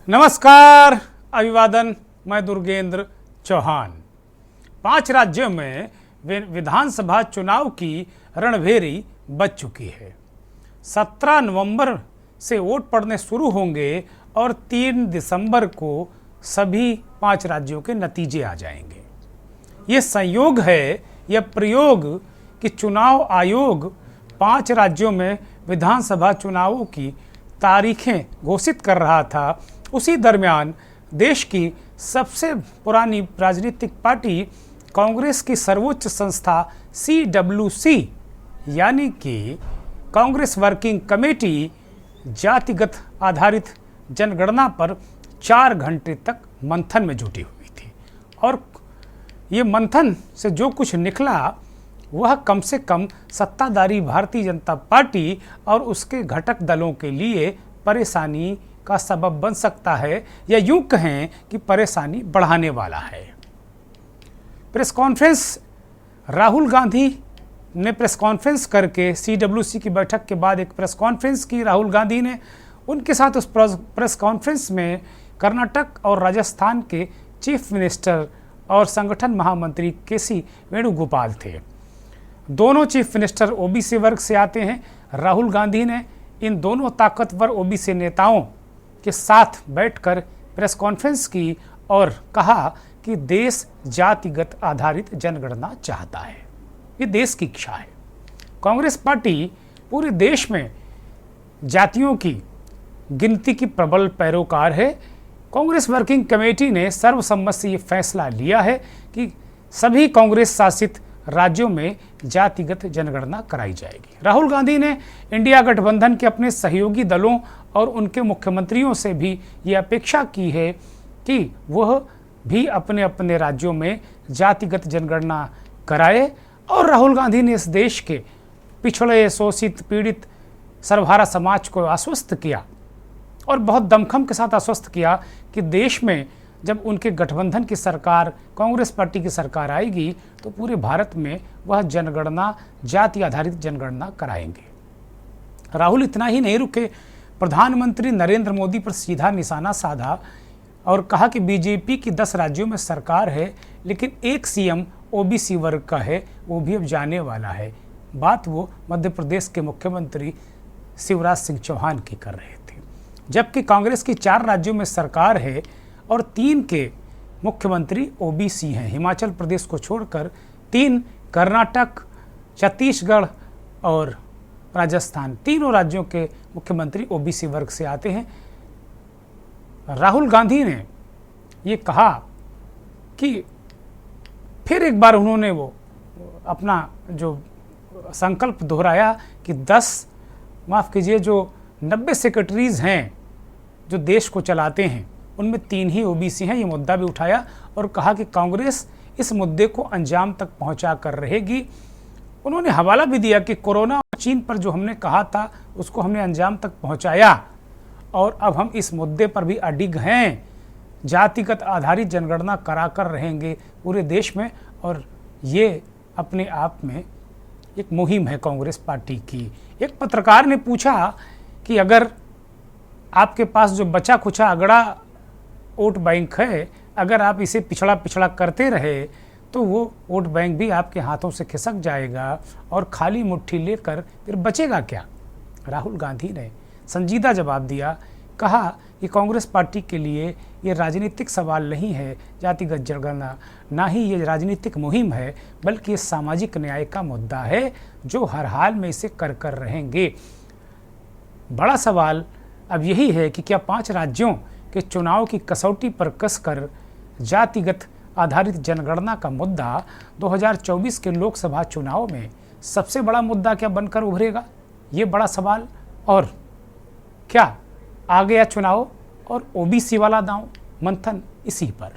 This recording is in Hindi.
नमस्कार, अभिवादन। मैं दुर्गेंद्र चौहान। 5 राज्यों में विधानसभा चुनाव की रणभेरी बज चुकी है। 17 नवंबर से वोट पड़ने शुरू होंगे और 3 दिसंबर को सभी 5 राज्यों के नतीजे आ जाएंगे। ये संयोग है, यह प्रयोग कि चुनाव आयोग 5 राज्यों में विधानसभा चुनावों की तारीखें घोषित कर रहा था। उसी दरमियान देश की सबसे पुरानी राजनीतिक पार्टी कांग्रेस की सर्वोच्च संस्था CWC यानी कि कांग्रेस वर्किंग कमेटी जातिगत आधारित जनगणना पर 4 घंटे तक मंथन में जुटी हुई थी और ये मंथन से जो कुछ निकला वह कम से कम सत्ताधारी भारतीय जनता पार्टी और उसके घटक दलों के लिए परेशानी का सबब बन सकता है, या यूं कहें कि परेशानी बढ़ाने वाला है। प्रेस कॉन्फ्रेंस, राहुल गांधी ने प्रेस कॉन्फ्रेंस करके CWC की बैठक के बाद एक प्रेस कॉन्फ्रेंस की राहुल गांधी ने। उनके साथ उस प्रेस कॉन्फ्रेंस में कर्नाटक और राजस्थान के चीफ मिनिस्टर और संगठन महामंत्री KC वेणुगोपाल थे। दोनों चीफ मिनिस्टर OBC वर्ग से आते हैं। राहुल गांधी ने इन दोनों ताकतवर OBC नेताओं के साथ बैठकर प्रेस कॉन्फ्रेंस की और कहा कि देश जातिगत आधारित जनगणना चाहता है। ये देश की इच्छा है। कांग्रेस पार्टी पूरे देश में जातियों की गिनती की प्रबल पैरोकार है। कांग्रेस वर्किंग कमेटी ने सर्वसम्मति से ये फैसला लिया है कि सभी कांग्रेस शासित राज्यों में जातिगत जनगणना कराई जाएगी। राहुल गांधी ने इंडिया गठबंधन के अपने सहयोगी दलों और उनके मुख्यमंत्रियों से भी ये अपेक्षा की है कि वह भी अपने अपने राज्यों में जातिगत जनगणना कराए। और राहुल गांधी ने इस देश के पिछड़े, शोषित, पीड़ित सर्वहारा समाज को आश्वस्त किया और बहुत दमखम के साथ आश्वस्त किया कि देश में जब उनके गठबंधन की सरकार, कांग्रेस पार्टी की सरकार आएगी तो पूरे भारत में वह जनगणना, जाति आधारित जनगणना कराएंगे। राहुल इतना ही नहीं रुके, प्रधानमंत्री नरेंद्र मोदी पर सीधा निशाना साधा और कहा कि बीजेपी की 10 राज्यों में सरकार है, लेकिन एक CM OBC वर्ग का है, वो भी अब जाने वाला है। बात वो मध्य प्रदेश के मुख्यमंत्री शिवराज सिंह चौहान की कर रहे थे। जबकि कांग्रेस की 4 राज्यों में सरकार है और 3 के मुख्यमंत्री OBC हैं। हिमाचल प्रदेश को छोड़कर 3, कर्नाटक, छत्तीसगढ़ और राजस्थान, तीनों राज्यों के मुख्यमंत्री OBC वर्ग से आते हैं। राहुल गांधी ने ये कहा कि फिर एक बार उन्होंने वो अपना जो संकल्प दोहराया कि 90 सेक्रेटरीज हैं जो देश को चलाते हैं, उनमें 3 ही OBC हैं। ये मुद्दा भी उठाया और कहा कि कांग्रेस इस मुद्दे को अंजाम तक पहुंचा कर रहेगी। उन्होंने हवाला भी दिया कि कोरोना और चीन पर जो हमने कहा था उसको हमने अंजाम तक पहुंचाया और अब हम इस मुद्दे पर भी अडिग हैं। जातिगत आधारित जनगणना करा कर रहेंगे पूरे देश में। और ये अपने आप में एक मुहिम है कांग्रेस पार्टी की। एक पत्रकार ने पूछा कि अगर आपके पास जो बचा खुचा अगड़ा वोट बैंक है, अगर आप इसे पिछड़ा पिछड़ा करते रहे तो वो वोट बैंक भी आपके हाथों से खिसक जाएगा और खाली मुट्ठी लेकर फिर बचेगा क्या। राहुल गांधी ने संजीदा जवाब दिया, कहा कि कांग्रेस पार्टी के लिए ये राजनीतिक सवाल नहीं है जातिगत जनगणना, ना ही ये राजनीतिक मुहिम है, बल्कि ये सामाजिक न्याय का मुद्दा है जो हर हाल में इसे कर कर रहेंगे। बड़ा सवाल अब यही है कि क्या 5 राज्यों के चुनाव की कसौटी पर कसकर जातिगत आधारित जनगणना का मुद्दा 2024 के लोकसभा चुनाव में सबसे बड़ा मुद्दा क्या बनकर उभरेगा? ये बड़ा सवाल। और क्या आ गया चुनाव और OBC वाला दांव? मंथन इसी पर।